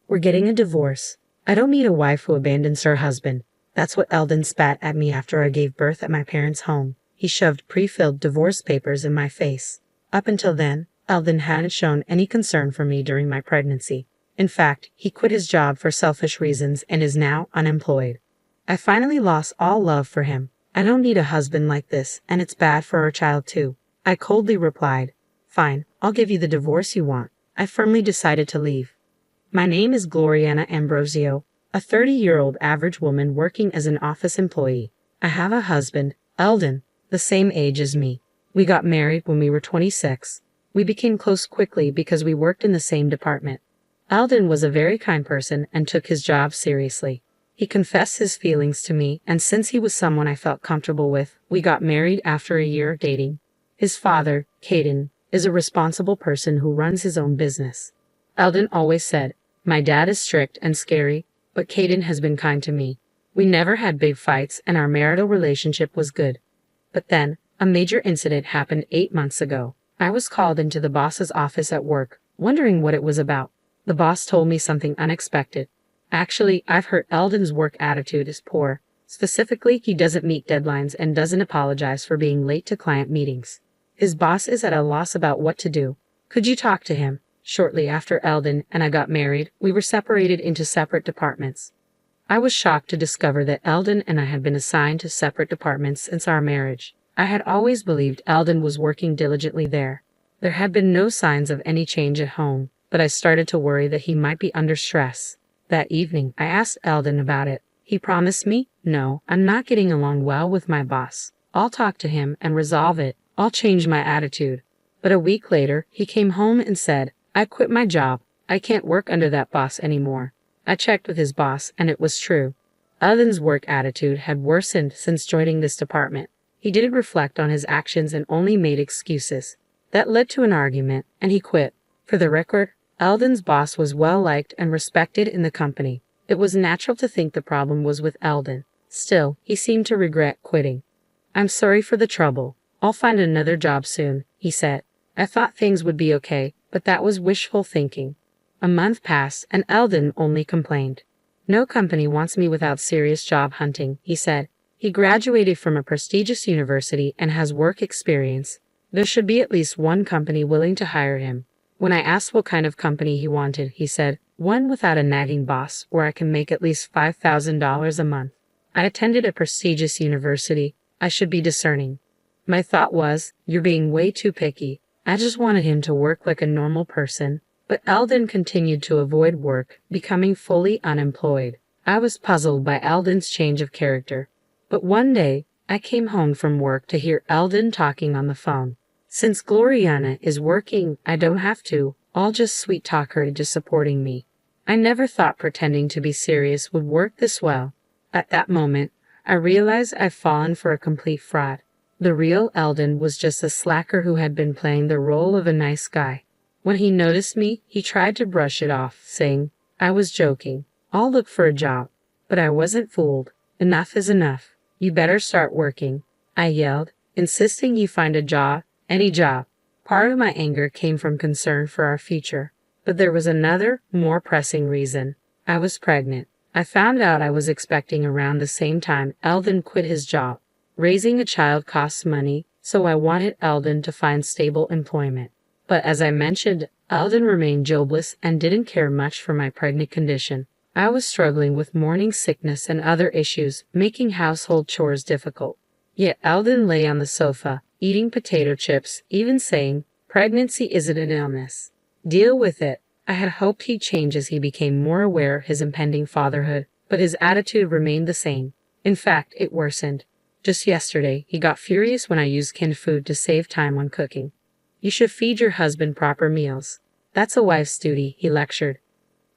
We're getting a divorce. I don't need a wife who abandons her husband. That's what Eldon spat at me after I gave birth at my parents' home. He shoved pre-filled divorce papers in my face. Up until then, Eldon hadn't shown any concern for me during my pregnancy. In fact, he quit his job for selfish reasons and is now unemployed. I finally lost all love for him. I don't need a husband like this, and it's bad for our child too. I coldly replied, "Fine, I'll give you the divorce you want." I firmly decided to leave. My name is Gloriana Ambrosio, a 30-year-old average woman working as an office employee. I have a husband, Eldon, the same age as me. We got married when we were 26. We became close quickly because we worked in the same department. Eldon was a very kind person and took his job seriously. He confessed his feelings to me, and since he was someone I felt comfortable with, we got married after a year of dating. His father, Caden, is a responsible person who runs his own business. Eldon always said, "My dad is strict and scary, but Caden has been kind to me." We never had big fights and our marital relationship was good. But then, a major incident happened 8 months ago. I was called into the boss's office at work, wondering what it was about. The boss told me something unexpected. Actually, I've heard Eldon's work attitude is poor. Specifically, he doesn't meet deadlines and doesn't apologize for being late to client meetings. His boss is at a loss about what to do. Could you talk to him? Shortly after Eldon and I got married, we were separated into separate departments. I was shocked to discover that Eldon and I had been assigned to separate departments since our marriage. I had always believed Eldon was working diligently there. There had been no signs of any change at home, but I started to worry that he might be under stress. That evening, I asked Eldon about it. He promised me, "No, I'm not getting along well with my boss. I'll talk to him and resolve it. I'll change my attitude." But a week later, he came home and said, "I quit my job. I can't work under that boss anymore." I checked with his boss, and it was true. Eldon's work attitude had worsened since joining this department. He didn't reflect on his actions and only made excuses. That led to an argument, and he quit. For the record, Eldon's boss was well-liked and respected in the company. It was natural to think the problem was with Eldon. Still, he seemed to regret quitting. "I'm sorry for the trouble. I'll find another job soon," he said. I thought things would be okay, but that was wishful thinking. A month passed, and Eldon only complained. "No company wants me without serious job hunting," he said. He graduated from a prestigious university and has work experience. There should be at least one company willing to hire him. When I asked what kind of company he wanted, he said, "One without a nagging boss, where I can make at least $5,000 a month." I attended a prestigious university. I should be discerning. My thought was, "You're being way too picky." I just wanted him to work like a normal person. But Eldon continued to avoid work, becoming fully unemployed. I was puzzled by Eldon's change of character. But one day, I came home from work to hear Eldon talking on the phone. "Since Gloriana is working, I don't have to. I'll just sweet-talk her into supporting me." I never thought pretending to be serious would work this well. At that moment, I realized I'd fallen for a complete fraud. The real Eldon was just a slacker who had been playing the role of a nice guy. When he noticed me, he tried to brush it off, saying, "I was joking. I'll look for a job." But I wasn't fooled. "Enough is enough. You better start working," I yelled, insisting he find a job, any job. Part of my anger came from concern for our future. But there was another, more pressing reason. I was pregnant. I found out I was expecting around the same time Eldon quit his job. Raising a child costs money, so I wanted Eldon to find stable employment. But as I mentioned, Eldon remained jobless and didn't care much for my pregnant condition. I was struggling with morning sickness and other issues, making household chores difficult. Yet Eldon lay on the sofa, eating potato chips, even saying, "Pregnancy isn't an illness. Deal with it." I had hoped he'd change as he became more aware of his impending fatherhood, but his attitude remained the same. In fact, it worsened. Just yesterday, he got furious when I used canned food to save time on cooking. "You should feed your husband proper meals. That's a wife's duty," he lectured.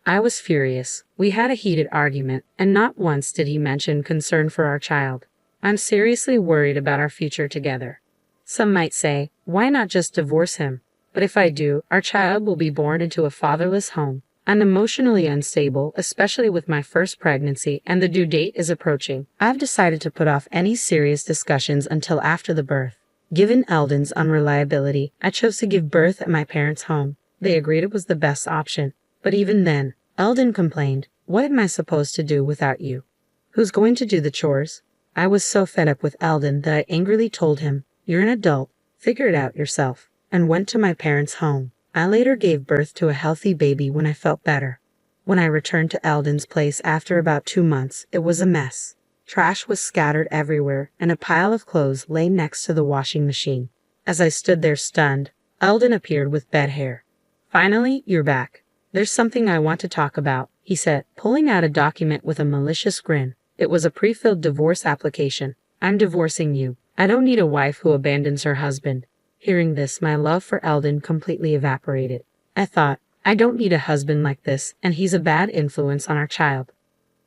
I was furious. We had a heated argument, and not once did he mention concern for our child. I'm seriously worried about our future together. Some might say, why not just divorce him? But if I do, our child will be born into a fatherless home. I'm emotionally unstable, especially with my first pregnancy, and the due date is approaching. I've decided to put off any serious discussions until after the birth. Given Eldon's unreliability, I chose to give birth at my parents' home. They agreed it was the best option. But even then, Eldon complained. What am I supposed to do without you? Who's going to do the chores? I was so fed up with Eldon that I angrily told him, "You're an adult, figure it out yourself," and went to my parents' home. I later gave birth to a healthy baby when I felt better. When I returned to Eldon's place after about 2 months, it was a mess. Trash was scattered everywhere, and a pile of clothes lay next to the washing machine. As I stood there stunned, Eldon appeared with bed hair. "Finally, you're back. There's something I want to talk about," he said, pulling out a document with a malicious grin. It was a pre-filled divorce application. "I'm divorcing you. I don't need a wife who abandons her husband." Hearing this, my love for Eldon completely evaporated. I thought, I don't need a husband like this, and he's a bad influence on our child.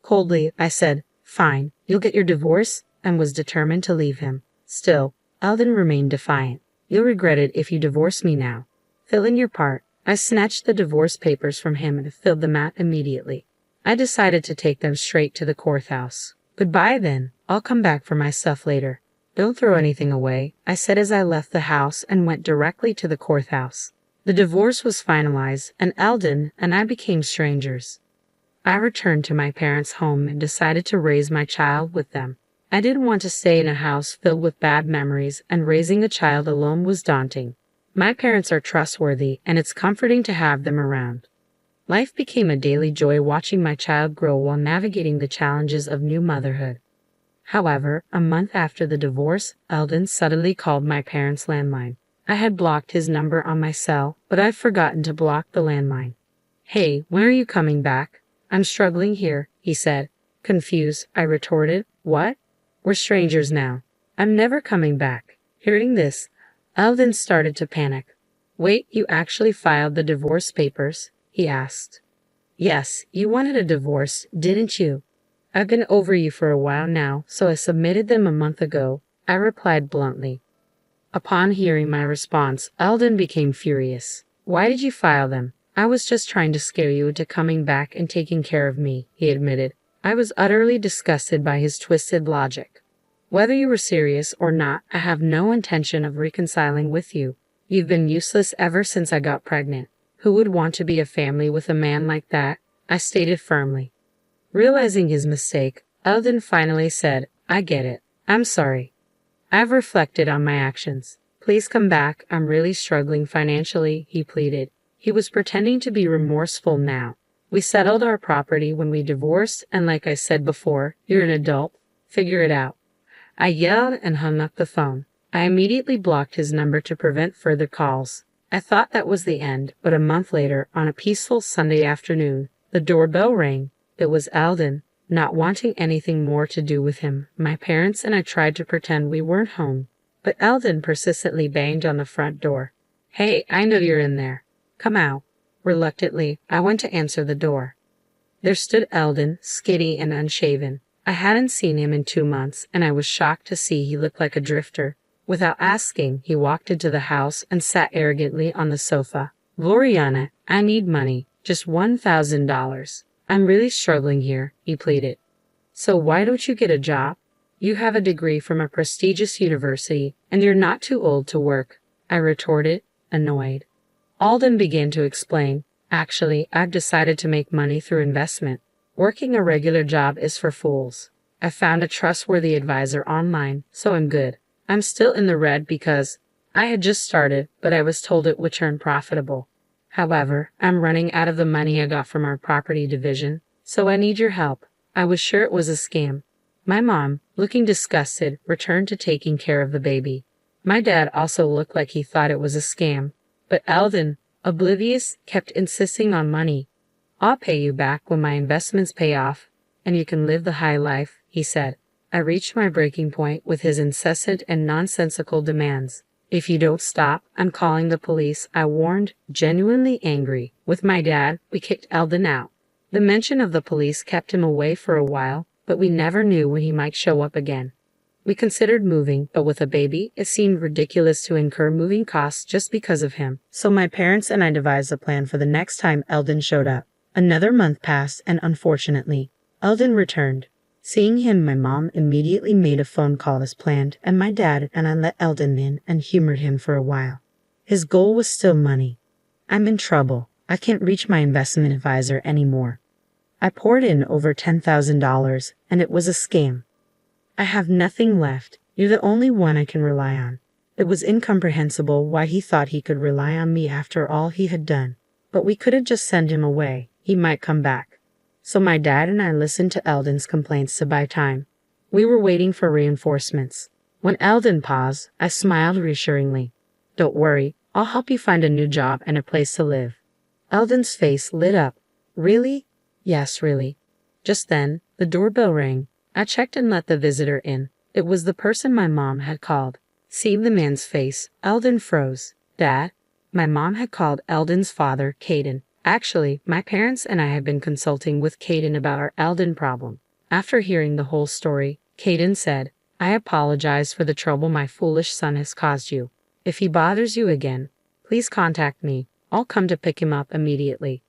Coldly, I said, "Fine, you'll get your divorce," and was determined to leave him. Still, Eldon remained defiant. "You'll regret it if you divorce me now. Fill in your part." I snatched the divorce papers from him and filled them out immediately. I decided to take them straight to the courthouse. "Goodbye then. I'll come back for my stuff later. Don't throw anything away," I said as I left the house and went directly to the courthouse. The divorce was finalized, and Eldon and I became strangers. I returned to my parents' home and decided to raise my child with them. I didn't want to stay in a house filled with bad memories, and raising a child alone was daunting. My parents are trustworthy, and it's comforting to have them around. Life became a daily joy watching my child grow while navigating the challenges of new motherhood. However, a month after the divorce, Eldon suddenly called my parents' landline. I had blocked his number on my cell, but I'd forgotten to block the landline. "Hey, when are you coming back? I'm struggling here," he said. Confused, I retorted, "What? We're strangers now. I'm never coming back." Hearing this, Eldon started to panic. "Wait, you actually filed the divorce papers?" he asked. "Yes, you wanted a divorce, didn't you? I've been over you for a while now, so I submitted them a month ago," I replied bluntly. Upon hearing my response, Eldon became furious. "Why did you file them? I was just trying to scare you into coming back and taking care of me," he admitted. I was utterly disgusted by his twisted logic. "Whether you were serious or not, I have no intention of reconciling with you. You've been useless ever since I got pregnant. Who would want to be a family with a man like that?" I stated firmly. Realizing his mistake, Eldon finally said, "I get it. I'm sorry. I've reflected on my actions. Please come back. I'm really struggling financially," he pleaded. He was pretending to be remorseful now. "We settled our property when we divorced, and like I said before, you're an adult. Figure it out." I yelled and hung up the phone. I immediately blocked his number to prevent further calls. I thought that was the end, but a month later, on a peaceful Sunday afternoon, the doorbell rang. It was Eldon. Not wanting anything more to do with him, my parents and I tried to pretend we weren't home, but Eldon persistently banged on the front door. "Hey, I know you're in there. Come out." Reluctantly, I went to answer the door. There stood Eldon, skinny and unshaven. I hadn't seen him in 2 months, and I was shocked to see he looked like a drifter. Without asking, he walked into the house and sat arrogantly on the sofa. "Gloriana, I need money, just $1,000. I'm really struggling here," he pleaded. "So why don't you get a job? You have a degree from a prestigious university, and you're not too old to work," I retorted, annoyed. Eldon began to explain. "Actually, I've decided to make money through investment. Working a regular job is for fools. I found a trustworthy advisor online, so I'm good. I'm still in the red because I had just started, but I was told it would turn profitable. However, I'm running out of the money I got from our property division, so I need your help." I was sure it was a scam. My mom, looking disgusted, returned to taking care of the baby. My dad also looked like he thought it was a scam, but Eldon, oblivious, kept insisting on money. "I'll pay you back when my investments pay off, and you can live the high life," he said. I reached my breaking point with his incessant and nonsensical demands. "If you don't stop, I'm calling the police," I warned, genuinely angry. With my dad, we kicked Eldon out. The mention of the police kept him away for a while, but we never knew when he might show up again. We considered moving, but with a baby, it seemed ridiculous to incur moving costs just because of him. So my parents and I devised a plan for the next time Eldon showed up. Another month passed, and unfortunately, Eldon returned. Seeing him, my mom immediately made a phone call as planned, and my dad and I let Eldon in and humored him for a while. His goal was still money. "I'm in trouble. I can't reach my investment advisor anymore. I poured in over $10,000 and it was a scam. I have nothing left. You're the only one I can rely on. It was incomprehensible why he thought he could rely on me after all he had done. But we couldn't just send him away. He might come back. So my dad and I listened to Eldon's complaints to buy time. We were waiting for reinforcements. When Eldon paused, I smiled reassuringly. Don't worry, I'll help you find a new job and a place to live. Eldon's face lit up. Really? Yes, really. Just then, the doorbell rang. I checked and let the visitor in. It was the person my mom had called. Seeing the man's face, Eldon froze. Dad? My mom had called Eldon's father, Caden. Actually, my parents and I have been consulting with Caden about our Eldon problem. After hearing the whole story, Caden said, I apologize for the trouble my foolish son has caused you. If he bothers you again, please contact me. I'll come to pick him up immediately.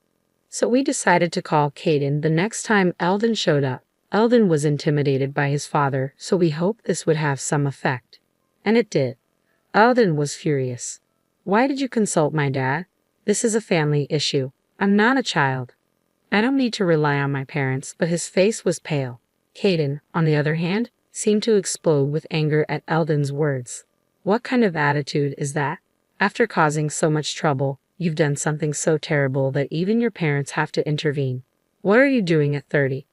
So we decided to call Caden the next time Eldon showed up. Eldon was intimidated by his father, so we hoped this would have some effect. And it did. Eldon was furious. Why did you consult my dad? This is a family issue. I'm not a child. I don't need to rely on my parents, but his face was pale. Caden, on the other hand, seemed to explode with anger at Eldon's words. What kind of attitude is that? After causing so much trouble, you've done something so terrible that even your parents have to intervene. What are you doing at 30?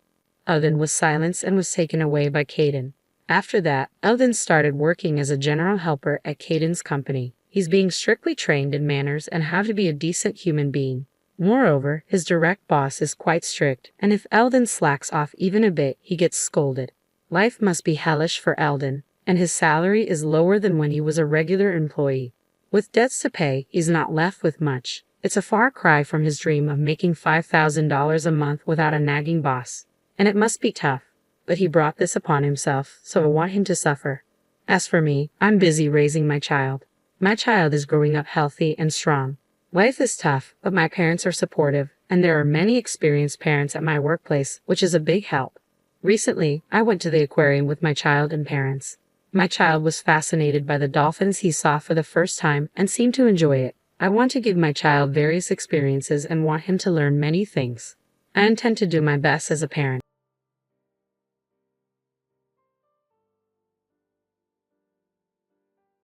Eldon was silenced and was taken away by Caden. After that, Eldon started working as a general helper at Caden's company. He's being strictly trained in manners and how to be a decent human being. Moreover, his direct boss is quite strict, and if Eldon slacks off even a bit, he gets scolded. Life must be hellish for Eldon, and his salary is lower than when he was a regular employee. With debts to pay, he's not left with much. It's a far cry from his dream of making $5,000 a month without a nagging boss. And it must be tough. But he brought this upon himself, so I want him to suffer. As for me, I'm busy raising my child. My child is growing up healthy and strong. Life is tough, but my parents are supportive, and there are many experienced parents at my workplace, which is a big help. Recently, I went to the aquarium with my child and parents. My child was fascinated by the dolphins he saw for the first time and seemed to enjoy it. I want to give my child various experiences and want him to learn many things. I intend to do my best as a parent.